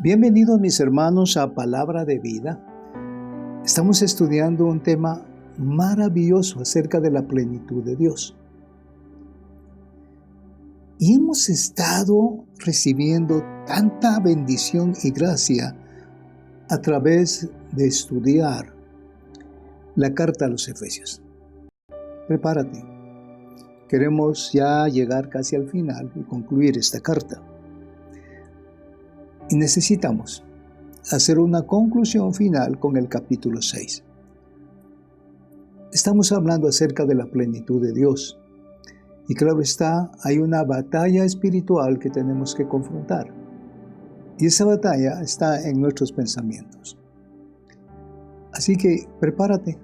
Bienvenidos mis hermanos a Palabra de Vida. Estamos estudiando un tema maravilloso acerca de la plenitud de Dios. Y hemos estado recibiendo tanta bendición y gracia a través de estudiar la carta a los Efesios. Prepárate. Queremos ya llegar casi al final y concluir esta carta. Y necesitamos hacer una conclusión final con el capítulo 6. Estamos hablando acerca de la plenitud de Dios. Y claro está, hay una batalla espiritual que tenemos que confrontar. Y esa batalla está en nuestros pensamientos. Así que prepárate,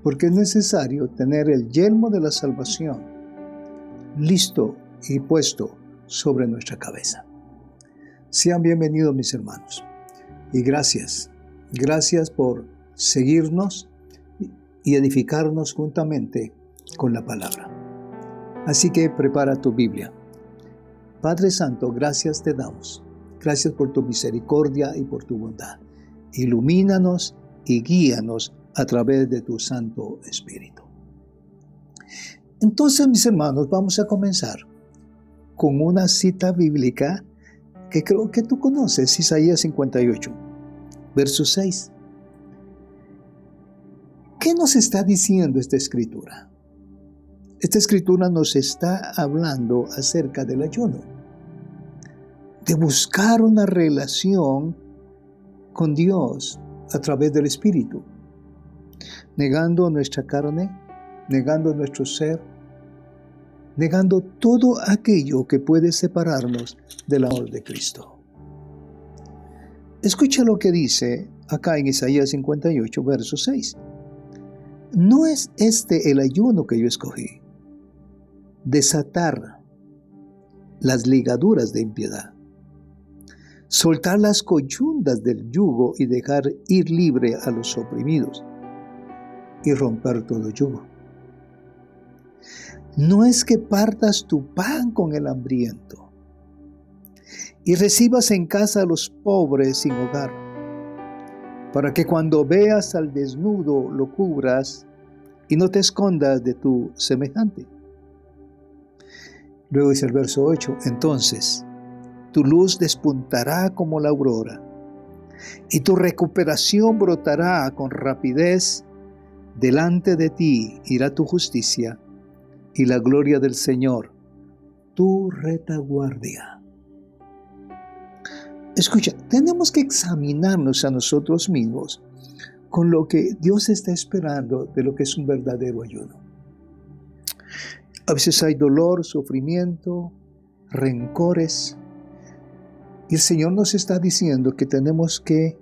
porque es necesario tener el yelmo de la salvación listo y puesto sobre nuestra cabeza. Sean bienvenidos mis hermanos y gracias por seguirnos y edificarnos juntamente con la palabra. Así que prepara tu Biblia. Padre Santo, gracias te damos. Gracias por tu misericordia y por tu bondad. Ilumínanos y guíanos a través de tu Santo Espíritu. Entonces mis hermanos, vamos a comenzar con una cita bíblica que creo que tú conoces, Isaías 58, verso 6. ¿Qué nos está diciendo esta escritura? Esta escritura nos está hablando acerca del ayuno, de buscar una relación con Dios a través del Espíritu, negando nuestra carne, negando nuestro ser, negando todo aquello que puede separarnos del amor de Cristo. Escucha lo que dice acá en Isaías 58, verso 6. ¿No es este el ayuno que yo escogí? Desatar las ligaduras de impiedad, soltar las coyundas del yugo y dejar ir libre a los oprimidos y romper todo yugo. No es que partas tu pan con el hambriento y recibas en casa a los pobres sin hogar, para que cuando veas al desnudo lo cubras y no te escondas de tu semejante. Luego dice el verso 8, entonces tu luz despuntará como la aurora y tu recuperación brotará con rapidez. Delante de ti irá tu justicia y la gloria del Señor, tu retaguardia. Escucha, tenemos que examinarnos a nosotros mismos con lo que Dios está esperando de lo que es un verdadero ayuno. A veces hay dolor, sufrimiento, rencores, y el Señor nos está diciendo que tenemos que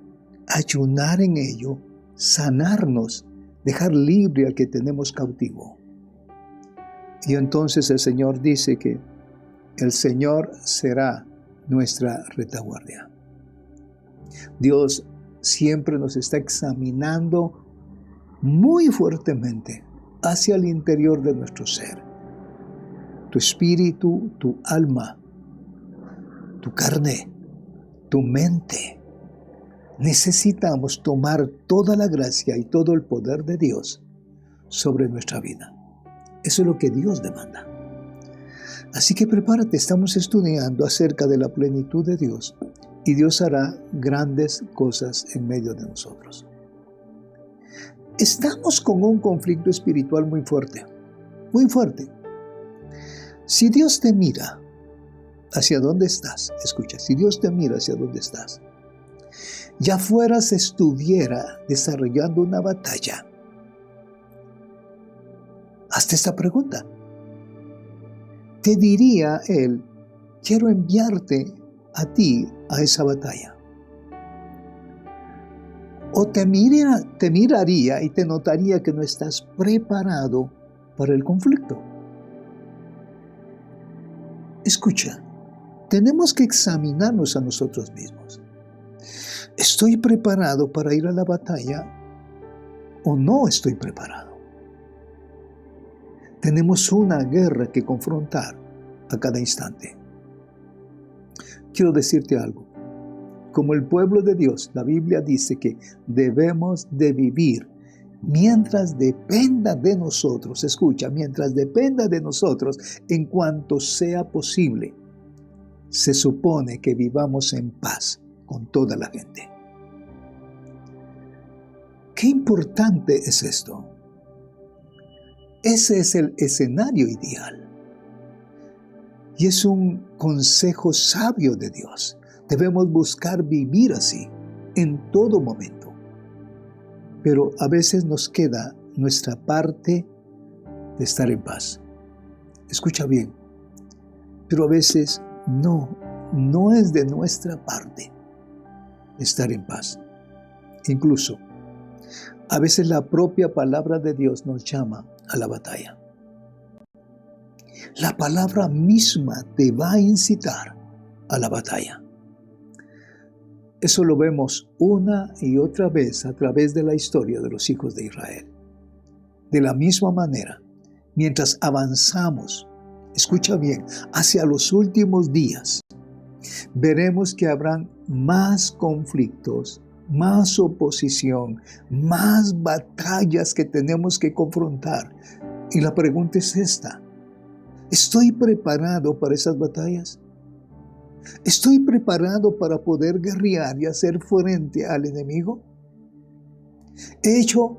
ayunar en ello, sanarnos, dejar libre al que tenemos cautivo. Y entonces el Señor dice que el Señor será nuestra retaguardia. Dios siempre nos está examinando muy fuertemente hacia el interior de nuestro ser. Tu espíritu, tu alma, tu carne, tu mente. Necesitamos tomar toda la gracia y todo el poder de Dios sobre nuestra vida. Eso es lo que Dios demanda. Así que prepárate, estamos estudiando acerca de la plenitud de Dios y Dios hará grandes cosas en medio de nosotros. Estamos con un conflicto espiritual muy fuerte, muy fuerte. Si Dios te mira hacia dónde estás, escucha, si Dios te mira hacia dónde estás, ya afuera se estuviera desarrollando una batalla. Hazte esta pregunta. Te diría Él, quiero enviarte a ti a esa batalla. O te miraría y te notaría que no estás preparado para el conflicto. Escucha, tenemos que examinarnos a nosotros mismos. ¿Estoy preparado para ir a la batalla o no estoy preparado? Tenemos una guerra que confrontar a cada instante. Quiero decirte algo. como el pueblo de Dios, la Biblia dice que debemos de vivir mientras dependa de nosotros. Escucha, mientras dependa de nosotros, en cuanto sea posible, se supone que vivamos en paz con toda la gente. Qué importante es esto. Ese es el escenario ideal. Y es un consejo sabio de Dios. Debemos buscar vivir así, en todo momento. Pero a veces nos queda nuestra parte de estar en paz. Escucha bien. Pero a veces no es de nuestra parte estar en paz. Incluso, a veces la propia palabra de Dios nos llama a la batalla. La palabra misma te va a incitar a la batalla. Eso lo vemos una y otra vez a través de la historia de los hijos de Israel. De la misma manera, mientras avanzamos, escucha bien, hacia los últimos días, veremos que habrán más conflictos, más oposición, más batallas que tenemos que confrontar. Y la pregunta es esta: ¿estoy preparado para esas batallas? ¿Estoy preparado para poder guerrear y hacer frente al enemigo? ¿He hecho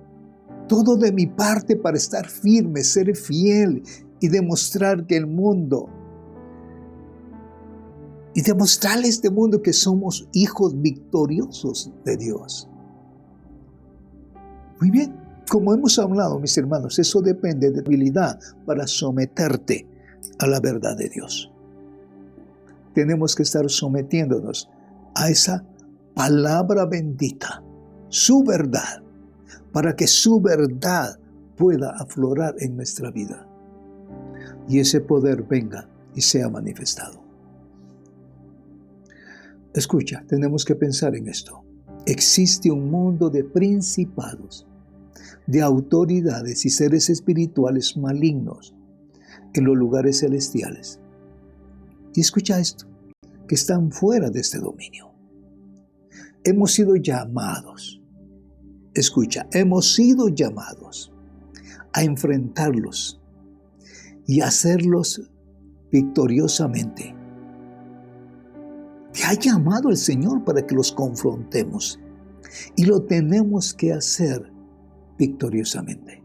todo de mi parte para estar firme, ser fiel y demostrar que el mundo, y demostrarle a este mundo que somos hijos victoriosos de Dios? Muy bien, como hemos hablado, mis hermanos, eso depende de tu habilidad para someterte a la verdad de Dios. Tenemos que estar sometiéndonos a esa palabra bendita, su verdad, para que su verdad pueda aflorar en nuestra vida y ese poder venga y sea manifestado. Escucha, tenemos que pensar en esto. Existe un mundo de principados, de autoridades y seres espirituales malignos en los lugares celestiales. Y escucha esto, que están fuera de este dominio. Hemos sido llamados, escucha, hemos sido llamados a enfrentarlos y hacerlos victoriosamente. Te ha llamado el Señor para que los confrontemos y lo tenemos que hacer victoriosamente.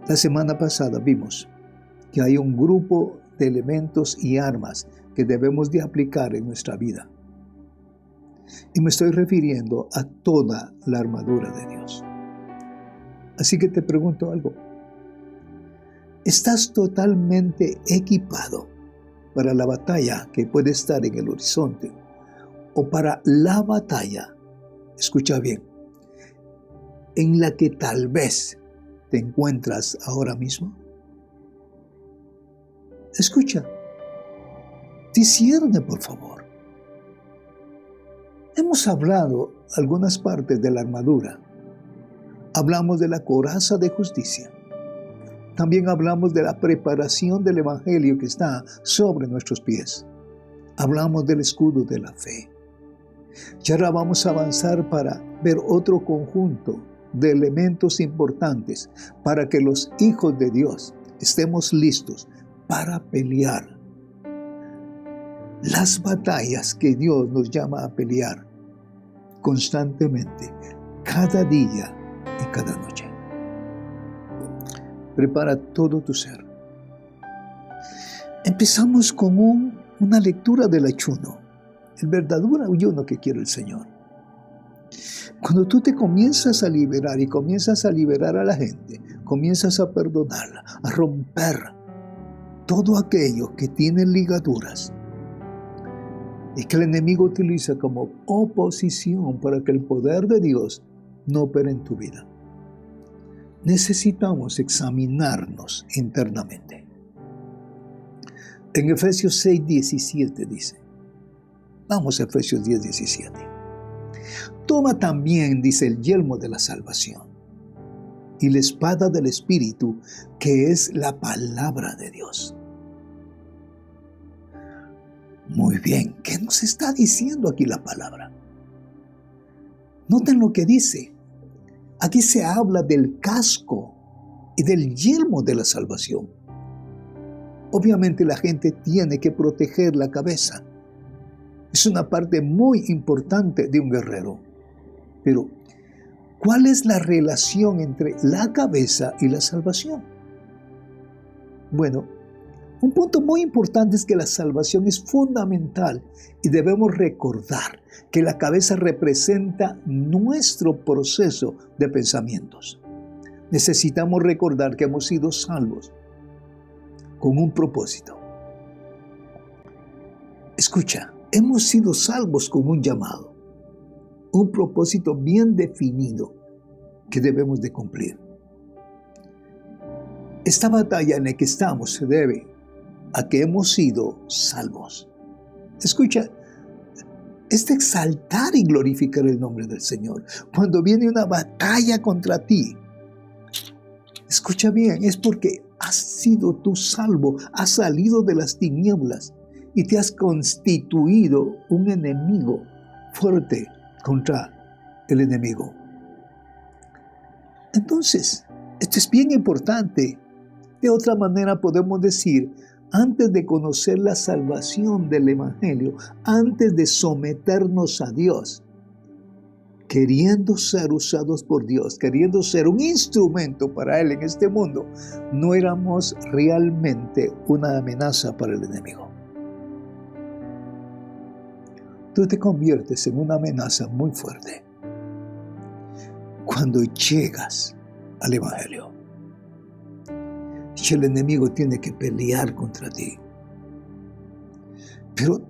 La semana pasada vimos que hay un grupo de elementos y armas que debemos de aplicar en nuestra vida. Y me estoy refiriendo a toda la armadura de Dios. Así que te pregunto algo. ¿Estás totalmente equipado para la batalla que puede estar en el horizonte? ¿O para la batalla, escucha bien, en la que tal vez te encuentras ahora mismo? Escucha, discierne por favor. Hemos hablado algunas partes de la armadura. Hablamos de la coraza de justicia. También hablamos de la preparación del evangelio que está sobre nuestros pies. Hablamos del escudo de la fe. Y ahora vamos a avanzar para ver otro conjunto de elementos importantes para que los hijos de Dios estemos listos para pelear las batallas que Dios nos llama a pelear constantemente, cada día y cada noche. Prepara todo tu ser. Empezamos con una lectura del ayuno, el verdadero ayuno que quiere el Señor. Cuando tú te comienzas a liberar y comienzas a liberar a la gente, comienzas a perdonarla, a romper todo aquello que tiene ligaduras y que el enemigo utiliza como oposición para que el poder de Dios no opere en tu vida. Necesitamos examinarnos internamente. En Efesios 6:17 dice, vamos a Efesios 10:17. Toma también, dice, el yelmo de la salvación y la espada del Espíritu, que es la palabra de Dios. Muy bien, ¿qué nos está diciendo aquí la palabra? Noten lo que dice. Aquí se habla del casco y del yelmo de la salvación. Obviamente la gente tiene que proteger la cabeza. Es una parte muy importante de un guerrero. Pero, ¿cuál es la relación entre la cabeza y la salvación? Bueno, un punto muy importante es que la salvación es fundamental y debemos recordar que la cabeza representa nuestro proceso de pensamientos. Necesitamos recordar que hemos sido salvos con un propósito. Escucha, hemos sido salvos con un llamado, un propósito bien definido que debemos de cumplir. Esta batalla en la que estamos se debe a que hemos sido salvos. Escucha, es de exaltar y glorificar el nombre del Señor. Cuando viene una batalla contra ti, escucha bien, es porque has sido tú salvo, has salido de las tinieblas y te has constituido un enemigo fuerte contra el enemigo. Entonces, esto es bien importante. De otra manera podemos decir, antes de conocer la salvación del Evangelio, antes de someternos a Dios, queriendo ser usados por Dios, queriendo ser un instrumento para Él en este mundo, no éramos realmente una amenaza para el enemigo. Tú te conviertes en una amenaza muy fuerte cuando llegas al Evangelio. Y el enemigo tiene que pelear contra ti. Pero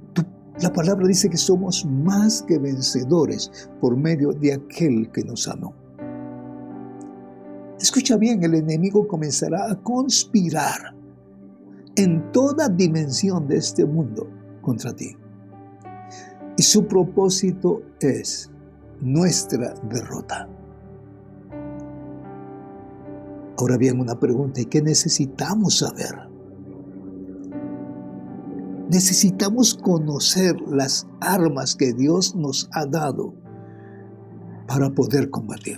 la palabra dice que somos más que vencedores por medio de aquel que nos amó. Escucha bien, el enemigo comenzará a conspirar en toda dimensión de este mundo contra ti. Y su propósito es nuestra derrota. Ahora bien, una pregunta, ¿y qué necesitamos saber? Necesitamos conocer las armas que Dios nos ha dado para poder combatir.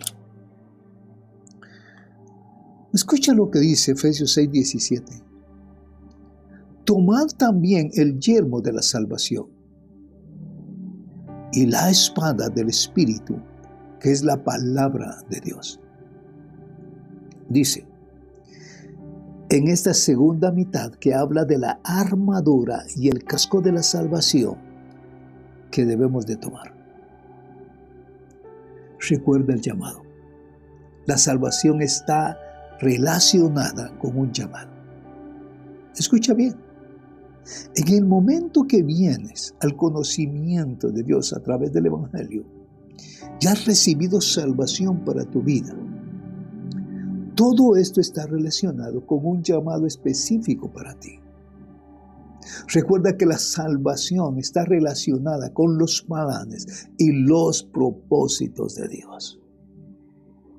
Escucha lo que dice Efesios 6:17. Tomad también el yelmo de la salvación y la espada del Espíritu, que es la palabra de Dios. Dice, en esta segunda mitad que habla de la armadura y el casco de la salvación que debemos de tomar. Recuerda el llamado. La salvación está relacionada con un llamado. Escucha bien. En el momento que vienes al conocimiento de Dios a través del Evangelio, ya has recibido salvación para tu vida. Todo esto está relacionado con un llamado específico para ti. Recuerda que la salvación está relacionada con los planes y los propósitos de Dios.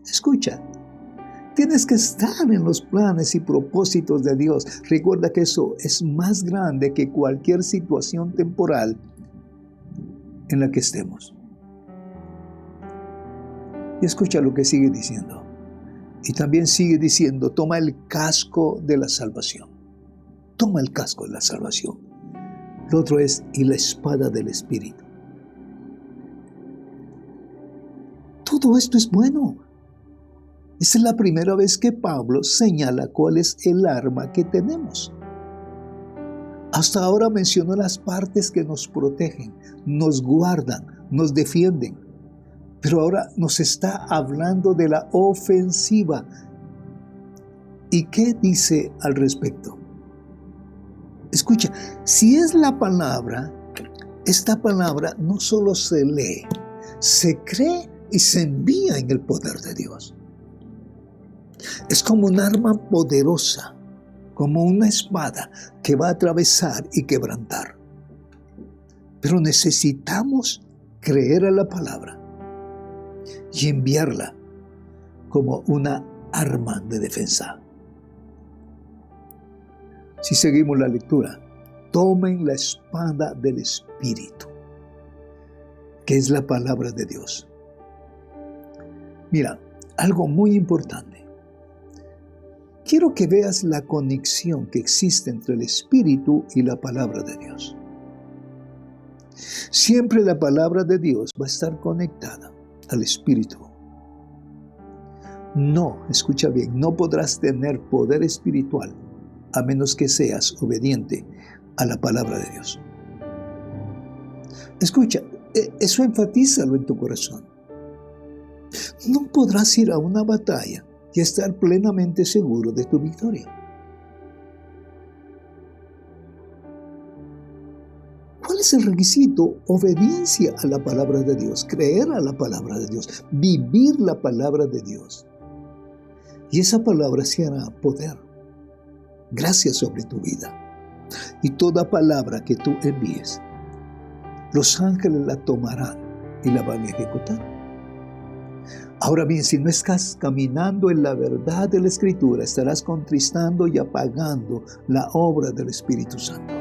Escucha, tienes que estar en los planes y propósitos de Dios. Recuerda que eso es más grande que cualquier situación temporal en la que estemos. Y escucha lo que sigue diciendo. Y también sigue diciendo, toma el casco de la salvación. Toma el casco de la salvación. Lo otro es, y la espada del Espíritu. Todo esto es bueno. Esta es la primera vez que Pablo señala cuál es el arma que tenemos. Hasta ahora mencionó las partes que nos protegen, nos guardan, nos defienden. Pero ahora nos está hablando de la ofensiva. ¿Y qué dice al respecto? Escucha, si es la palabra, esta palabra no solo se lee, se cree y se envía en el poder de Dios. Es como un arma poderosa, como una espada que va a atravesar y quebrantar. Pero necesitamos creer a la palabra y enviarla como una arma de defensa. Si seguimos la lectura, tomen la espada del Espíritu, que es la palabra de Dios. Mira, algo muy importante. Quiero que veas la conexión que existe entre el Espíritu y la palabra de Dios. Siempre la palabra de Dios va a estar conectada al Espíritu. No, escucha bien, no podrás tener poder espiritual a menos que seas obediente a la palabra de Dios. Escucha, eso enfatízalo en tu corazón. No podrás ir a una batalla y estar plenamente seguro de tu victoria. ¿Cuál es el requisito? Obediencia a la palabra de Dios, creer a la palabra de Dios, vivir la palabra de Dios. Y esa palabra se hará poder, gracia sobre tu vida. Y toda palabra que tú envíes, los ángeles la tomarán y la van a ejecutar. Ahora bien, si no estás caminando en la verdad de la Escritura, estarás contristando y apagando la obra del Espíritu Santo.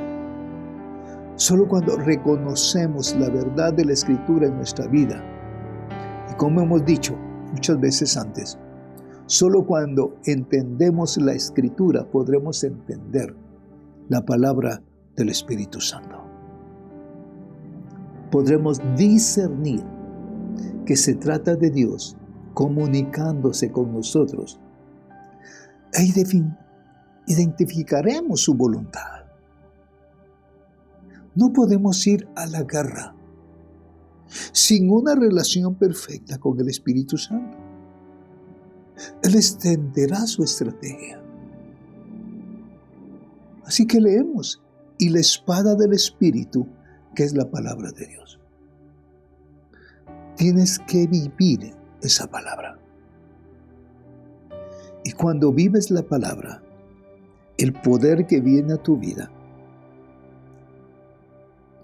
Solo cuando reconocemos la verdad de la Escritura en nuestra vida, y como hemos dicho muchas veces antes, solo cuando entendemos la Escritura podremos entender la palabra del Espíritu Santo. Podremos discernir que se trata de Dios comunicándose con nosotros e identificaremos su voluntad. No podemos ir a la guerra sin una relación perfecta con el Espíritu Santo. Él extenderá su estrategia. Así que leemos, y la espada del Espíritu, que es la palabra de Dios. Tienes que vivir esa palabra. Y cuando vives la palabra, el poder que viene a tu vida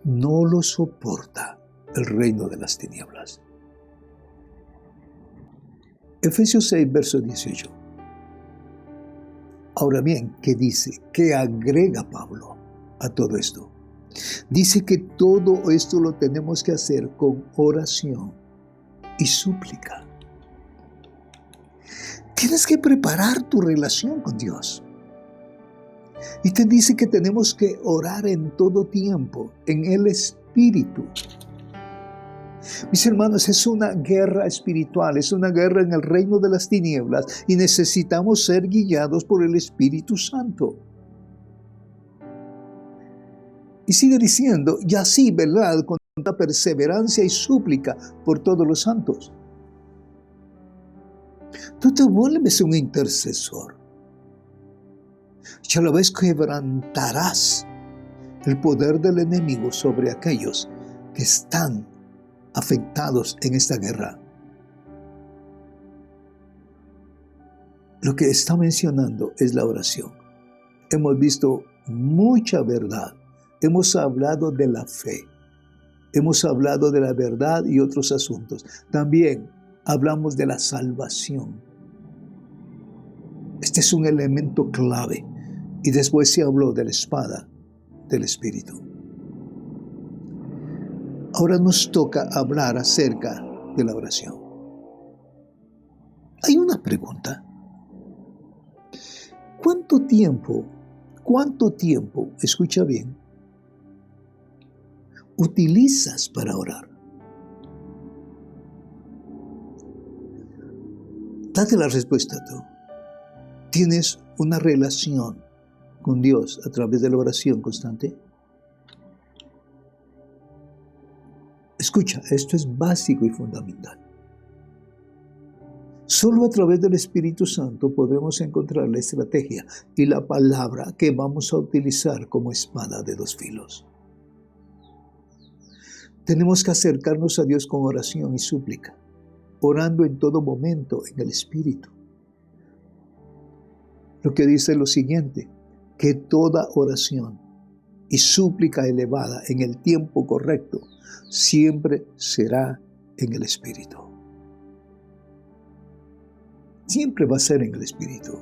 no lo soporta el reino de las tinieblas. Efesios 6, verso 18. Ahora bien, ¿qué dice? ¿Qué agrega Pablo a todo esto? Dice que todo esto lo tenemos que hacer con oración y súplica. Tienes que preparar tu relación con Dios. Y te dice que tenemos que orar en todo tiempo, en el Espíritu. Mis hermanos, es una guerra espiritual, es una guerra en el reino de las tinieblas y necesitamos ser guiados por el Espíritu Santo. Y sigue diciendo, y así, ¿verdad?, con tanta perseverancia y súplica por todos los santos. Tú te vuelves un intercesor. Y a la vez quebrantarás el poder del enemigo sobre aquellos que están afectados en esta guerra. Lo que está mencionando es la oración. Hemos visto mucha verdad. Hemos hablado de la fe. Hemos hablado de la verdad y otros asuntos. También hablamos de la salvación. Este es un elemento clave. Y después se habló de la espada del Espíritu. Ahora nos toca hablar acerca de la oración. Hay una pregunta. ¿Cuánto tiempo, escucha bien, utilizas para orar? Date la respuesta tú. ¿Tienes una relación con Dios a través de la oración constante? Escucha, esto es básico y fundamental. Solo a través del Espíritu Santo podremos encontrar la estrategia y la palabra que vamos a utilizar como espada de dos filos. Tenemos que acercarnos a Dios con oración y súplica, orando en todo momento en el Espíritu. Lo que dice lo siguiente, que toda oración y súplica elevada en el tiempo correcto siempre será en el Espíritu. Siempre va a ser en el Espíritu.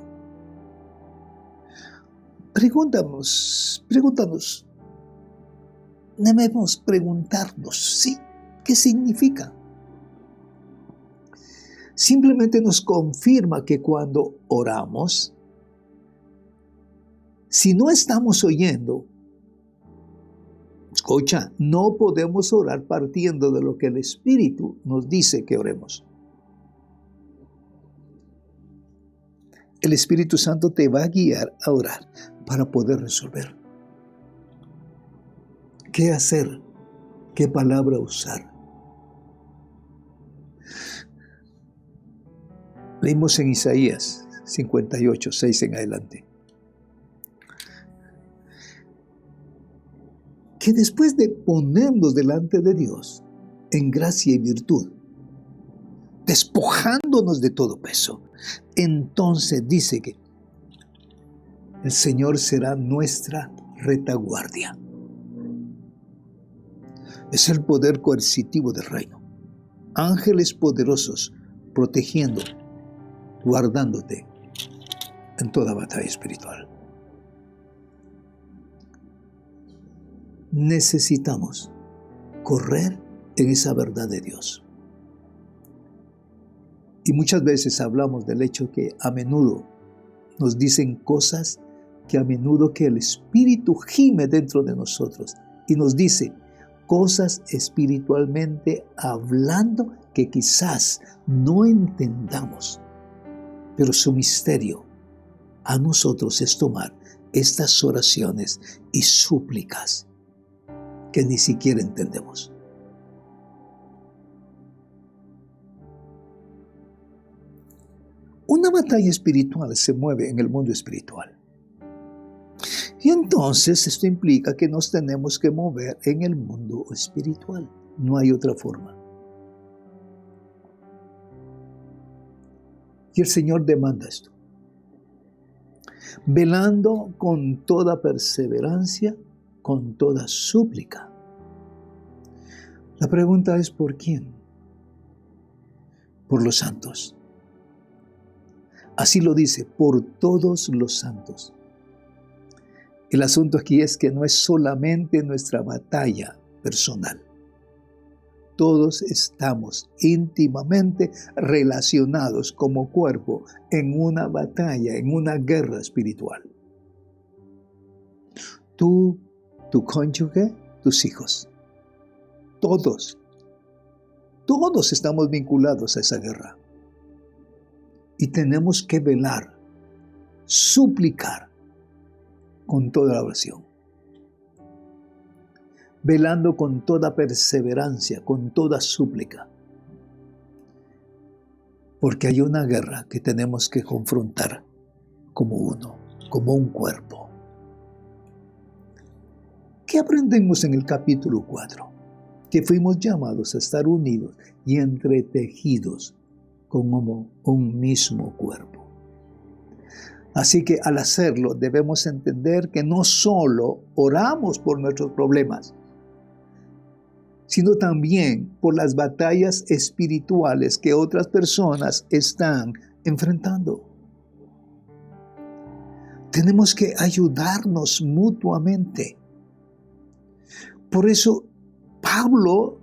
Pregúntanos, debemos preguntarnos, sí, ¿qué significa? Simplemente nos confirma que cuando oramos, si no estamos oyendo, escucha, no podemos orar partiendo de lo que el Espíritu nos dice que oremos. El Espíritu Santo te va a guiar a orar para poder resolver. ¿Qué hacer? ¿Qué palabra usar? Leímos en Isaías 58, 6 en adelante, que después de ponernos delante de Dios en gracia y virtud, despojándonos de todo peso, entonces dice que el Señor será nuestra retaguardia. Es el poder coercitivo del reino. Ángeles poderosos protegiendo, guardándote en toda batalla espiritual. Necesitamos correr en esa verdad de Dios. Y muchas veces hablamos del hecho que a menudo nos dicen cosas que a menudo que el Espíritu gime dentro de nosotros y nos dice cosas espiritualmente hablando que quizás no entendamos. Pero su misterio a nosotros es tomar estas oraciones y súplicas que ni siquiera entendemos. Una batalla espiritual se mueve en el mundo espiritual. Y entonces esto implica que nos tenemos que mover en el mundo espiritual. No hay otra forma. Y el Señor demanda esto. Velando con toda perseverancia, con toda súplica. La pregunta es ¿por quién? Por los santos. Así lo dice, por todos los santos. El asunto aquí es que no es solamente nuestra batalla personal. Todos estamos íntimamente relacionados como cuerpo en una batalla, en una guerra espiritual. Tú, tu cónyuge, tus hijos. Todos estamos vinculados a esa guerra. Y tenemos que velar, suplicar con toda la oración. Velando con toda perseverancia, con toda súplica. Porque hay una guerra que tenemos que confrontar como uno, como un cuerpo. ¿Qué aprendemos en el capítulo 4? Que fuimos llamados a estar unidos y entretejidos como un mismo cuerpo. Así que al hacerlo debemos entender que no solo oramos por nuestros problemas, sino también por las batallas espirituales que otras personas están enfrentando. Tenemos que ayudarnos mutuamente. Por eso Pablo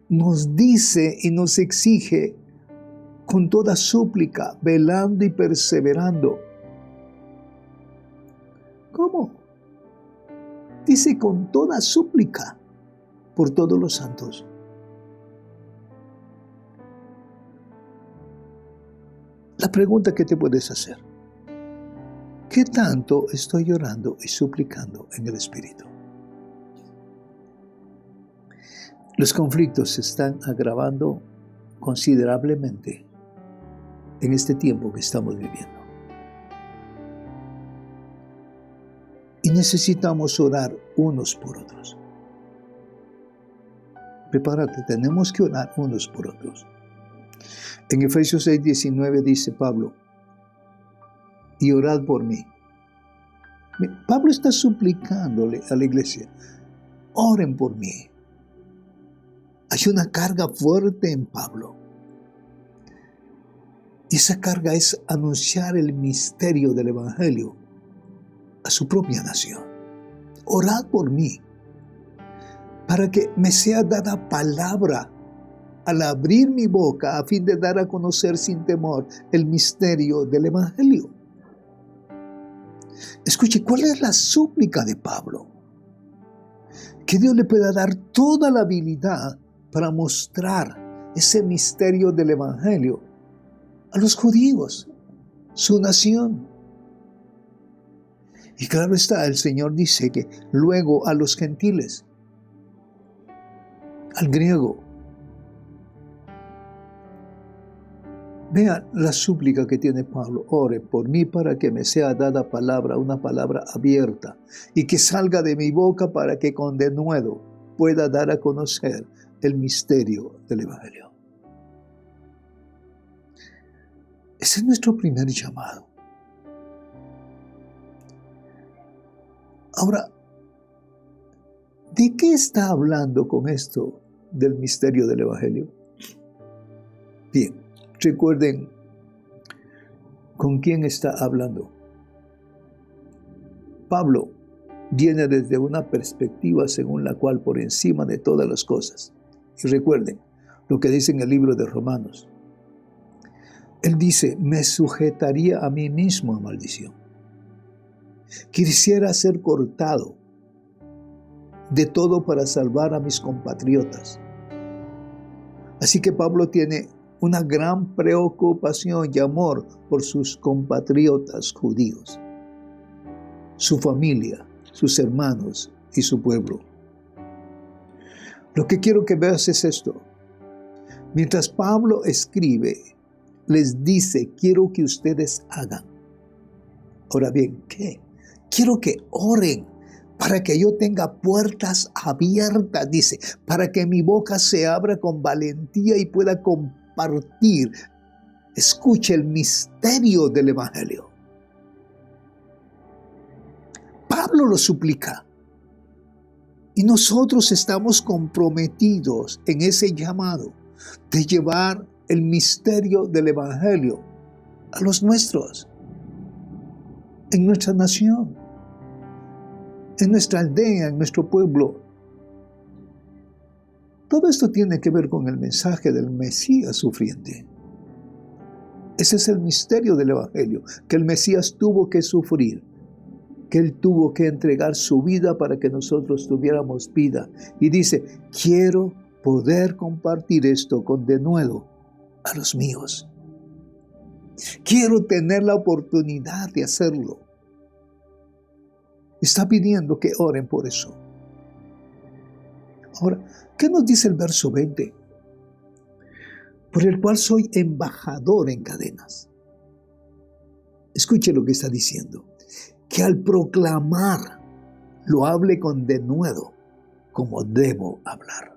nos dice y nos exige con toda súplica, velando y perseverando. ¿Cómo? Dice con toda súplica por todos los santos. La pregunta que te puedes hacer: ¿qué tanto estoy llorando y suplicando en el Espíritu? Los conflictos se están agravando considerablemente en este tiempo que estamos viviendo. Y necesitamos orar unos por otros. Prepárate, tenemos que orar unos por otros. En Efesios 6:19 dice Pablo, y orad por mí. Pablo está suplicándole a la iglesia, oren por mí. Hay una carga fuerte en Pablo. Y esa carga es anunciar el misterio del Evangelio a su propia nación. Orad por mí. para que me sea dada palabra al abrir mi boca a fin de dar a conocer sin temor el misterio del Evangelio. Escuche, ¿cuál es la súplica de Pablo? Que Dios le pueda dar toda la habilidad para mostrar ese misterio del Evangelio a los judíos, su nación. Y claro está, el Señor dice que luego a los gentiles, al griego. Vean la súplica que tiene Pablo: ore por mí para que me sea dada palabra, una palabra abierta, y que salga de mi boca para que con denuedo pueda dar a conocer el misterio del Evangelio. Ese es nuestro primer llamado. Ahora, ¿de qué está hablando con esto del misterio del Evangelio? Bien, recuerden con quién está hablando. Pablo viene desde una perspectiva según la cual por encima de todas las cosas. Y recuerden lo que dice en el libro de Romanos. Él dice: me sujetaría a mí mismo a maldición. Quisiera ser cortado de todo para salvar a mis compatriotas. Así que Pablo tiene una gran preocupación y amor por sus compatriotas judíos, su familia, sus hermanos y su pueblo. Lo que quiero que veas es esto. Mientras Pablo escribe, les dice: quiero que ustedes hagan. Ahora bien, ¿qué? Quiero que oren para que yo tenga puertas abiertas, dice, para que mi boca se abra con valentía y pueda compartir. Escuche el misterio del Evangelio. Pablo lo suplica. Y nosotros estamos comprometidos en ese llamado de llevar el misterio del Evangelio a los nuestros, en nuestra nación, en nuestra aldea, en nuestro pueblo. Todo esto tiene que ver con el mensaje del Mesías sufriente. Ese es el misterio del Evangelio, que el Mesías tuvo que sufrir, que Él tuvo que entregar su vida para que nosotros tuviéramos vida. Y dice: quiero poder compartir esto con denuedo a los míos. Quiero tener la oportunidad de hacerlo. Está pidiendo que oren por eso. Ahora, ¿qué nos dice el verso 20? Por el cual soy embajador en cadenas. Escuche lo que está diciendo. Que al proclamar lo hable con denuedo, como debo hablar.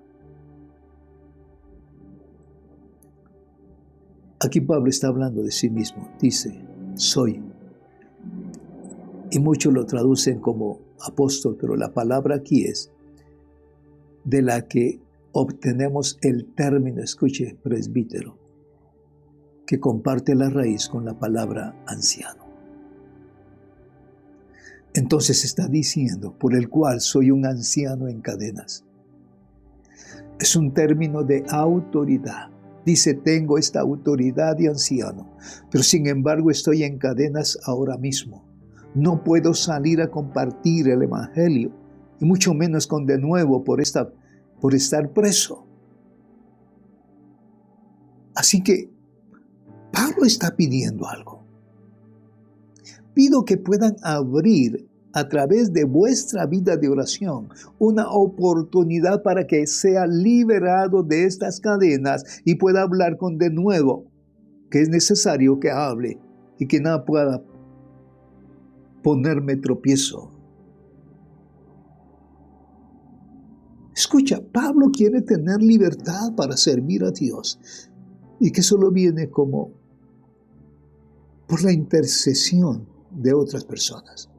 Aquí Pablo está hablando de sí mismo. Dice: soy. Y muchos lo traducen como apóstol, pero la palabra aquí es de la que obtenemos el término, escuche, presbítero, que comparte la raíz con la palabra anciano. Entonces está diciendo: por el cual soy un anciano en cadenas. Es un término de autoridad. Dice: tengo esta autoridad de anciano, pero sin embargo estoy en cadenas ahora mismo. No puedo salir a compartir el Evangelio, y mucho menos con denuedo por estar preso. Así que Pablo está pidiendo algo. Pido que puedan abrir a través de vuestra vida de oración una oportunidad para que sea liberado de estas cadenas y pueda hablar con denuedo, que es necesario que hable y que nada pueda ponerme tropiezo. Escucha, Pablo quiere tener libertad para servir a Dios, y que solo viene como por la intercesión de otras personas.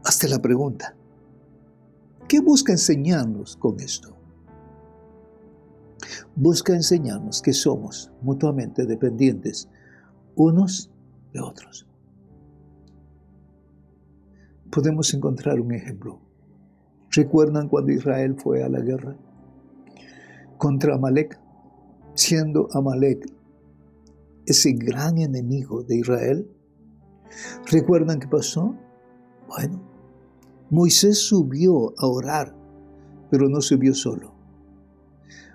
Hazte la pregunta: ¿qué busca enseñarnos con esto? Busca enseñarnos que somos mutuamente dependientes unos de otros. podemos encontrar un ejemplo. ¿Recuerdan cuando Israel fue a la guerra contra Amalek? Siendo Amalek ese gran enemigo de Israel. ¿Recuerdan qué pasó? Bueno, Moisés subió a orar, pero no subió solo.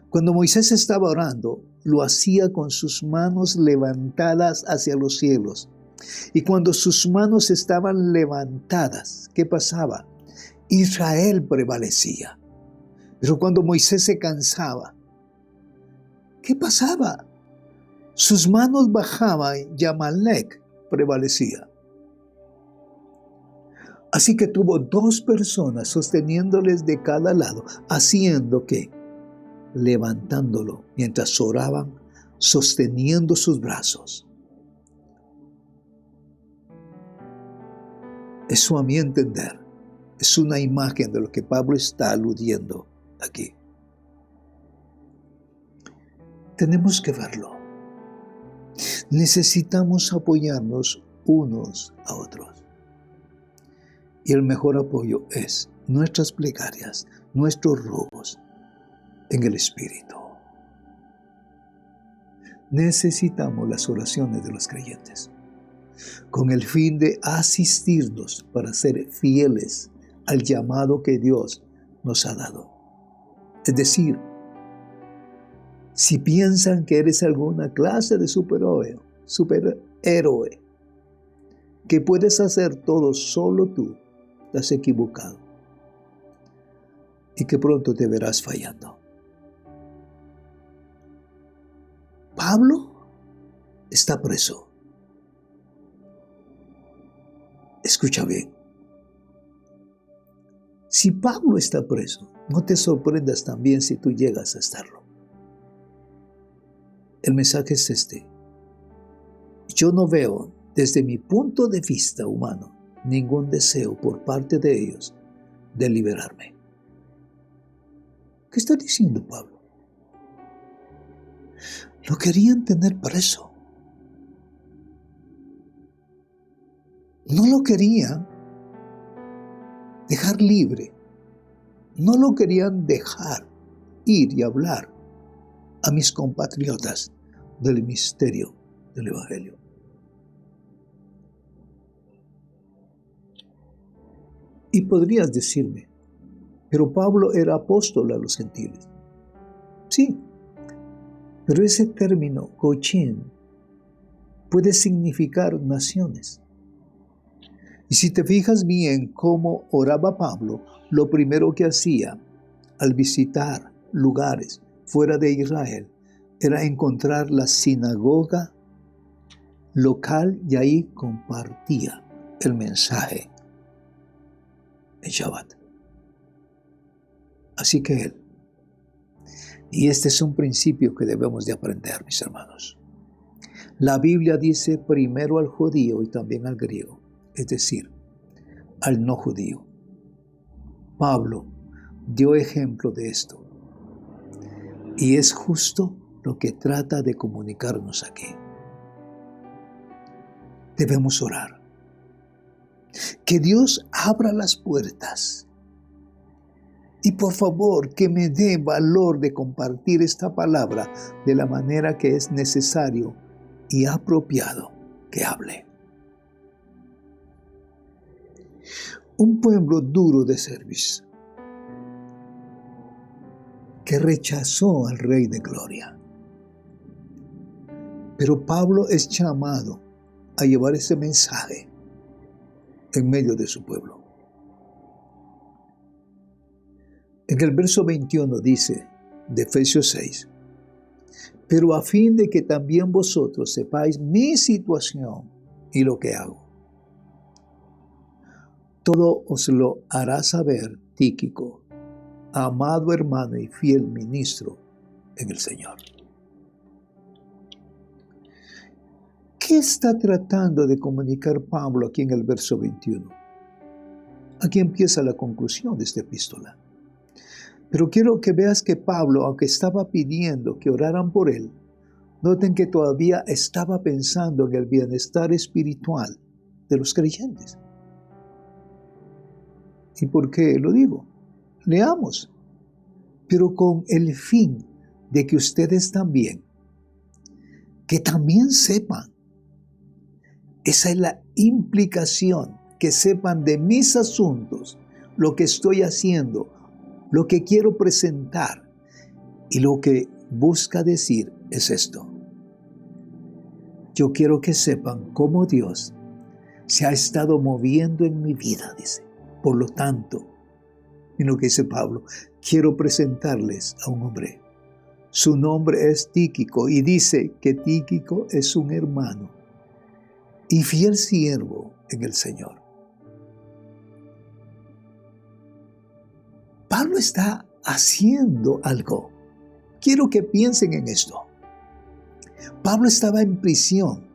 Cuando Moisés estaba orando, lo hacía con sus manos levantadas hacia los cielos. Y cuando sus manos estaban levantadas, ¿qué pasaba? Israel prevalecía. Pero cuando Moisés se cansaba, ¿qué pasaba? Sus manos bajaban y Amalek prevalecía. Así que tuvo 2 personas sosteniéndoles de cada lado, haciendo que, levantándolo mientras oraban, sosteniendo sus brazos. Eso, a mi entender, es una imagen de lo que Pablo está aludiendo aquí. Tenemos que verlo. Necesitamos apoyarnos unos a otros. Y el mejor apoyo es nuestras plegarias, nuestros rogos en el Espíritu. Necesitamos las oraciones de los creyentes con el fin de asistirnos para ser fieles al llamado que Dios nos ha dado. Es decir, si piensan que eres alguna clase de superhéroe, que puedes hacer todo solo tú, estás equivocado y que pronto te verás fallando. Pablo está preso. Escucha bien. Si Pablo está preso, no te sorprendas también si tú llegas a estarlo. El mensaje es este. Yo no veo, desde mi punto de vista humano, ningún deseo por parte de ellos de liberarme. ¿Qué está diciendo Pablo? Lo querían tener preso. No lo querían dejar libre. No lo querían dejar ir y hablar a mis compatriotas del misterio del Evangelio. Y podrías decirme, pero Pablo era apóstol a los gentiles. Sí, pero ese término, gochín, puede significar naciones. Y si te fijas bien cómo oraba Pablo, lo primero que hacía al visitar lugares fuera de Israel era encontrar la sinagoga local y ahí compartía el mensaje en Shabbat. Así que él, y este es un principio que debemos de aprender, mis hermanos. La Biblia dice primero al judío y también al griego, es decir, al no judío. Pablo dio ejemplo de esto. Y es justo lo que trata de comunicarnos aquí. Debemos orar. Que Dios abra las puertas. Y por favor, que me dé valor de compartir esta palabra de la manera que es necesario y apropiado que hable. Un pueblo duro de cerviz, que rechazó al Rey de Gloria. Pero Pablo es llamado a llevar ese mensaje en medio de su pueblo. En el verso 21 dice, de Efesios 6, pero a fin de que también vosotros sepáis mi situación y lo que hago. Todo os lo hará saber Tíquico, amado hermano y fiel ministro en el Señor. ¿Qué está tratando de comunicar Pablo aquí en el verso 21? Aquí empieza la conclusión de esta epístola. Pero quiero que veas que Pablo, aunque estaba pidiendo que oraran por él, noten que todavía estaba pensando en el bienestar espiritual de los creyentes. ¿Y por qué lo digo? Leamos. Pero con el fin de que ustedes también, que también sepan, esa es la implicación, que sepan de mis asuntos, lo que estoy haciendo, lo que quiero presentar. Y lo que busca decir es esto. Yo quiero que sepan cómo Dios se ha estado moviendo en mi vida, dice. Por lo tanto, en lo que dice Pablo, quiero presentarles a un hombre. Su nombre es Tíquico y dice que Tíquico es un hermano y fiel siervo en el Señor. Pablo está haciendo algo. Quiero que piensen en esto. Pablo estaba en prisión.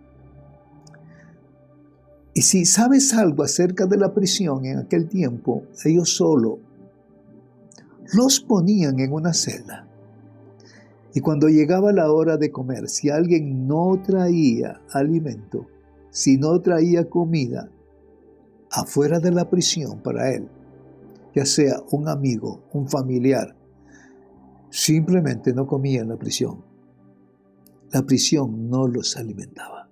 Y si sabes algo acerca de la prisión en aquel tiempo, ellos solo los ponían en una celda. Y cuando llegaba la hora de comer, si alguien no traía alimento, si no traía comida afuera de la prisión para él, ya sea un amigo, un familiar, simplemente no comía en la prisión. La prisión no los alimentaba.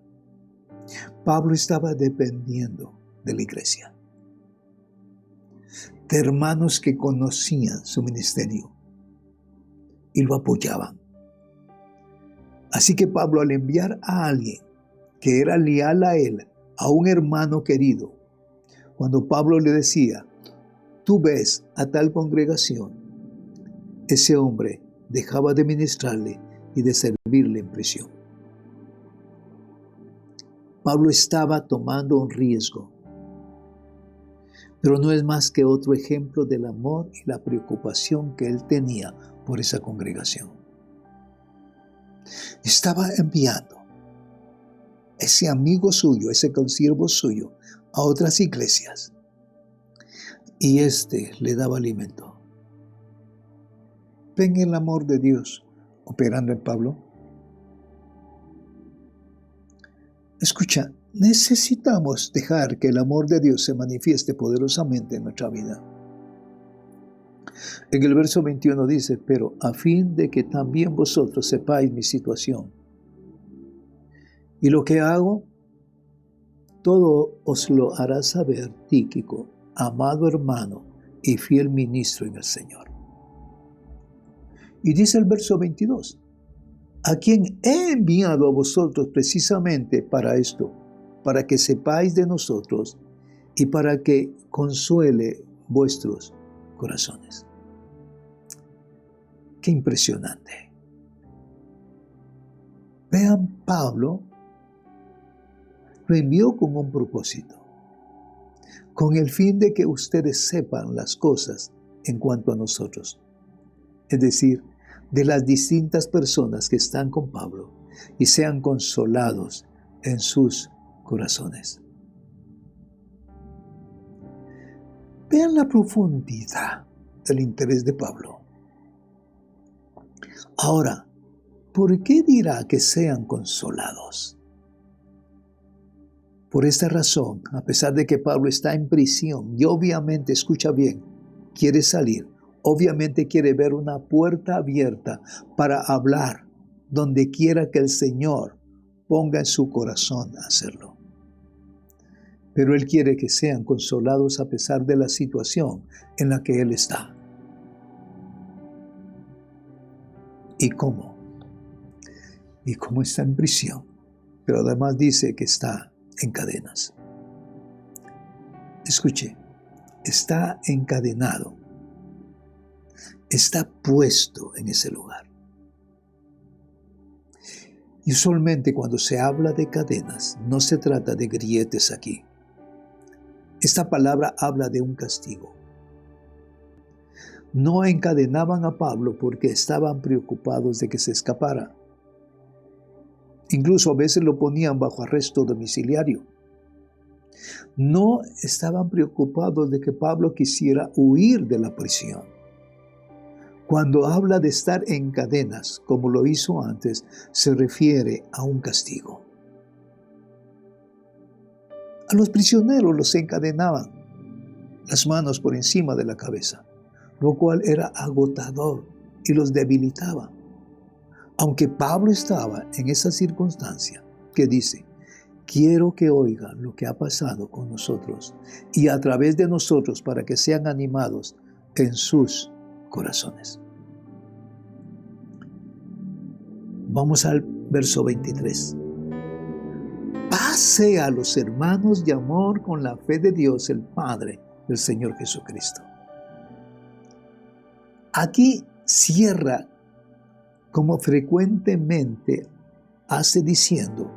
Pablo estaba dependiendo de la iglesia, de hermanos que conocían su ministerio y lo apoyaban. Así que Pablo, al enviar a alguien que era leal a él, a un hermano querido, cuando Pablo le decía, tú ves a tal congregación, ese hombre dejaba de ministrarle y de servirle en prisión. Pablo estaba tomando un riesgo, pero no es más que otro ejemplo del amor y la preocupación que él tenía por esa congregación. Estaba enviando ese amigo suyo, ese consiervo suyo, a otras iglesias, y le daba alimento. ¿Ven el amor de Dios operando en Pablo? Escucha, necesitamos dejar que el amor de Dios se manifieste poderosamente en nuestra vida. En el verso 21 dice, pero a fin de que también vosotros sepáis mi situación. Y lo que hago, todo os lo hará saber Tíquico, amado hermano y fiel ministro en el Señor. Y dice el verso 22, a quien he enviado a vosotros precisamente para esto, para que sepáis de nosotros y para que consuele vuestros corazones. Qué impresionante. Vean, Pablo lo envió con un propósito, con el fin de que ustedes sepan las cosas en cuanto a nosotros, es decir, de las distintas personas que están con Pablo y sean consolados en sus corazones. Vean la profundidad del interés de Pablo. Ahora, ¿por qué dirá que sean consolados? Por esta razón, a pesar de que Pablo está en prisión y obviamente, escucha bien, quiere salir, obviamente quiere ver una puerta abierta para hablar donde quiera que el Señor ponga en su corazón hacerlo. Pero Él quiere que sean consolados a pesar de la situación en la que Él está. ¿Y cómo? Y cómo está en prisión, pero además dice que está en cadenas. Escuche, está encadenado, está puesto en ese lugar. Y usualmente cuando se habla de cadenas, no se trata de grilletes aquí. Esta palabra habla de un castigo. No encadenaban a Pablo porque estaban preocupados de que se escapara. Incluso a veces lo ponían bajo arresto domiciliario. No estaban preocupados de que Pablo quisiera huir de la prisión. Cuando habla de estar en cadenas, como lo hizo antes, se refiere a un castigo. A los prisioneros los encadenaban las manos por encima de la cabeza, lo cual era agotador y los debilitaba. Aunque Pablo estaba en esa circunstancia que dice, quiero que oigan lo que ha pasado con nosotros y a través de nosotros para que sean animados en sus corazones. Vamos al verso 23. Paz sea a los hermanos de amor con la fe de Dios el Padre del Señor Jesucristo. Aquí cierra como frecuentemente hace diciendo,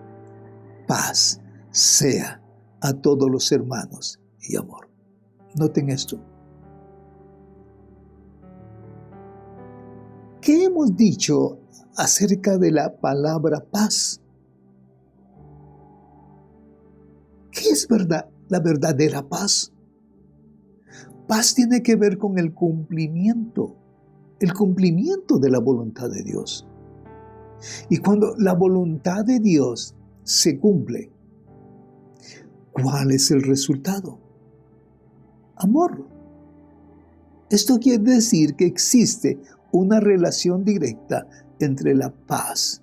paz sea a todos los hermanos y amor. Noten esto. ¿Qué hemos dicho acerca de la palabra paz? ¿Qué es verdad, la verdadera paz? Paz tiene que ver con el cumplimiento de la voluntad de Dios. Y cuando la voluntad de Dios se cumple, ¿cuál es el resultado? Amor. Esto quiere decir que existe una relación directa entre la paz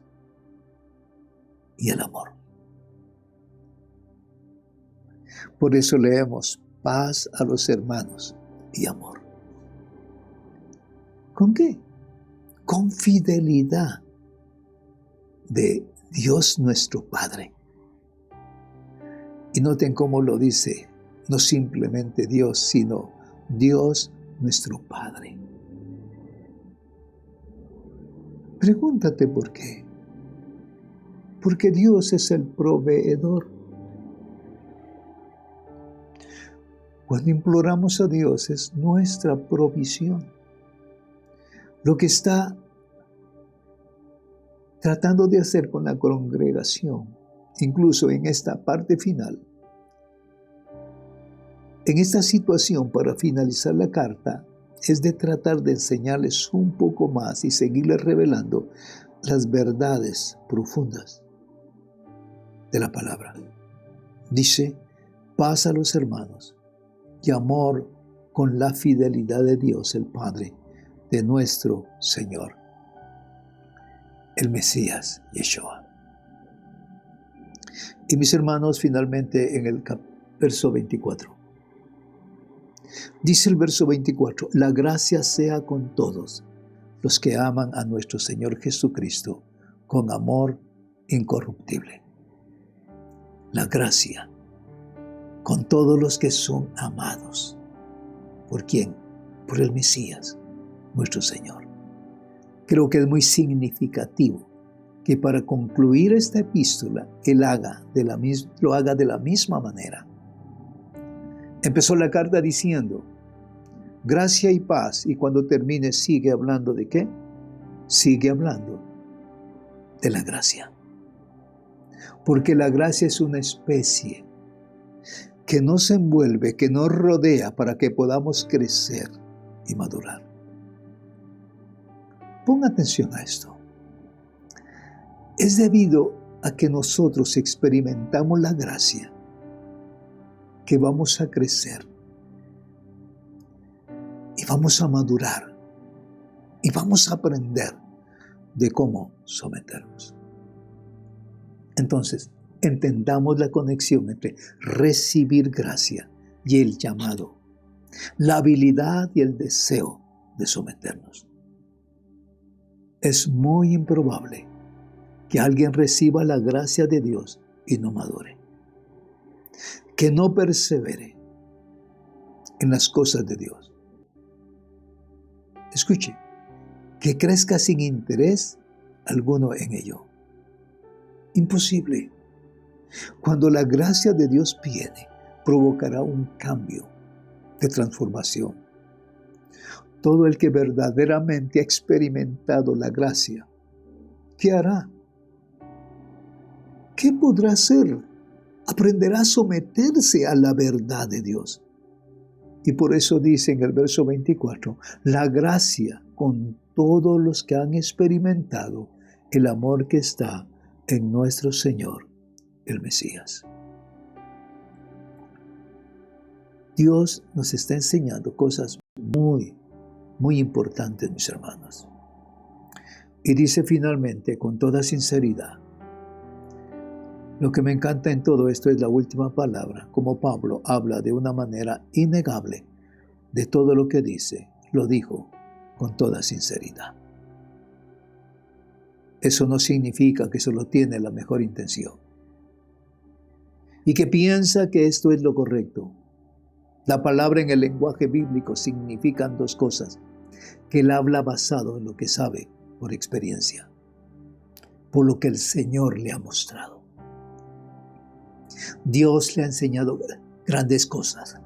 y el amor. Por eso leemos, paz a los hermanos y amor. ¿Con qué? Con fidelidad de Dios nuestro Padre. Y noten cómo lo dice, no simplemente Dios, sino Dios nuestro Padre. Pregúntate por qué. Porque Dios es el proveedor. Cuando imploramos a Dios es nuestra provisión. Lo que está tratando de hacer con la congregación, incluso en esta parte final, en esta situación para finalizar la carta, es de tratar de enseñarles un poco más y seguirles revelando las verdades profundas de la palabra. Dice, paz a los hermanos y amor con la fidelidad de Dios el Padre, de nuestro Señor, el Mesías, Yeshua. Y mis hermanos, finalmente en el verso 24. Dice el verso 24, la gracia sea con todos los que aman a nuestro Señor Jesucristo con amor incorruptible. La gracia con todos los que son amados. ¿Por quién? Por el Mesías, nuestro Señor. Creo que es muy significativo que para concluir esta epístola, Él lo haga de la misma manera. Empezó la carta diciendo, gracia y paz, y cuando termine sigue hablando ¿de qué? Sigue hablando de la gracia. Porque la gracia es una especie que nos envuelve, que nos rodea para que podamos crecer y madurar. Ponga atención a esto. Es debido a que nosotros experimentamos la gracia que vamos a crecer y vamos a madurar y vamos a aprender de cómo someternos. Entonces, entendamos la conexión entre recibir gracia y el llamado, la habilidad y el deseo de someternos. Es muy improbable que alguien reciba la gracia de Dios y no madure, que no persevere en las cosas de Dios. Escuche, que crezca sin interés alguno en ello. Imposible. Cuando la gracia de Dios viene, provocará un cambio de transformación. Todo el que verdaderamente ha experimentado la gracia, ¿qué hará? ¿Qué podrá hacer? Aprenderá a someterse a la verdad de Dios. Y por eso dice en el verso 24, la gracia con todos los que han experimentado el amor que está en nuestro Señor, el Mesías. Dios nos está enseñando cosas muy, muy importantes, mis hermanos. Y dice finalmente, con toda sinceridad, lo que me encanta en todo esto es la última palabra, como Pablo habla de una manera innegable de todo lo que dice, lo dijo con toda sinceridad. Eso no significa que solo tiene la mejor intención y que piensa que esto es lo correcto. La palabra en el lenguaje bíblico significan dos cosas, que él habla basado en lo que sabe por experiencia, por lo que el Señor le ha mostrado. Dios le ha enseñado grandes cosas,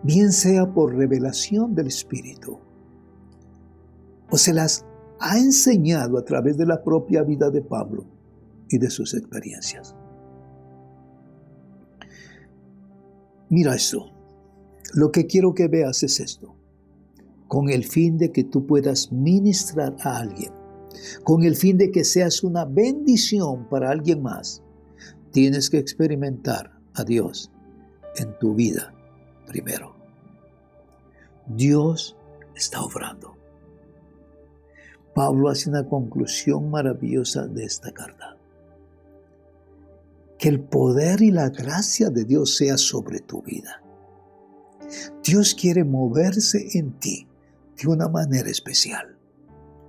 bien sea por revelación del Espíritu, o se las ha enseñado a través de la propia vida de Pablo y de sus experiencias. Mira esto, lo que quiero que veas es esto, con el fin de que tú puedas ministrar a alguien, con el fin de que seas una bendición para alguien más, tienes que experimentar a Dios en tu vida primero. Dios está obrando. Pablo hace una conclusión maravillosa de esta carta. Que el poder y la gracia de Dios sea sobre tu vida. Dios quiere moverse en ti de una manera especial,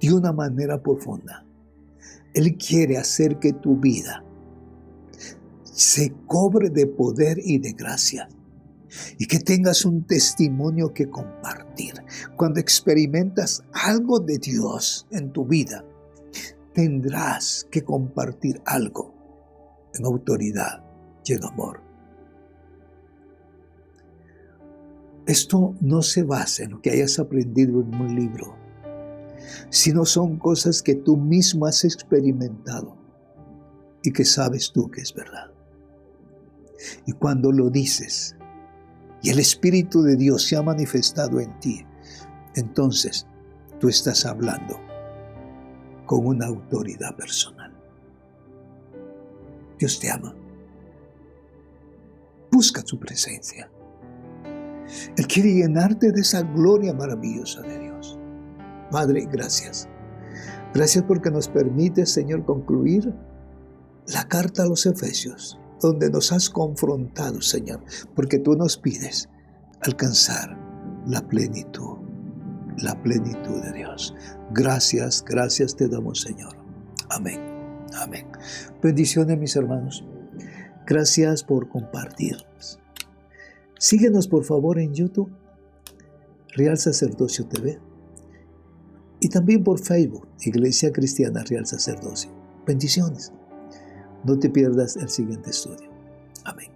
de una manera profunda. Él quiere hacer que tu vida se cobre de poder y de gracia y que tengas un testimonio que compartir. Cuando experimentas algo de Dios en tu vida, tendrás que compartir algo en autoridad y en amor. Esto no se basa en lo que hayas aprendido en un libro, sino son cosas que tú mismo has experimentado y que sabes tú que es verdad. Y cuando lo dices y el Espíritu de Dios se ha manifestado en ti, entonces tú estás hablando con una autoridad personal. Dios te ama. Busca su presencia. Él quiere llenarte de esa gloria maravillosa de Dios. Padre, gracias. Gracias porque nos permite, Señor, concluir la carta a los Efesios, donde nos has confrontado, Señor, porque tú nos pides alcanzar la plenitud de Dios. Gracias, gracias te damos, Señor. Amén. Amén. Bendiciones, mis hermanos. Gracias por compartir. Síguenos, por favor, en YouTube, Real Sacerdocio TV, y también por Facebook, Iglesia Cristiana Real Sacerdocio. Bendiciones. No te pierdas el siguiente estudio. Amén.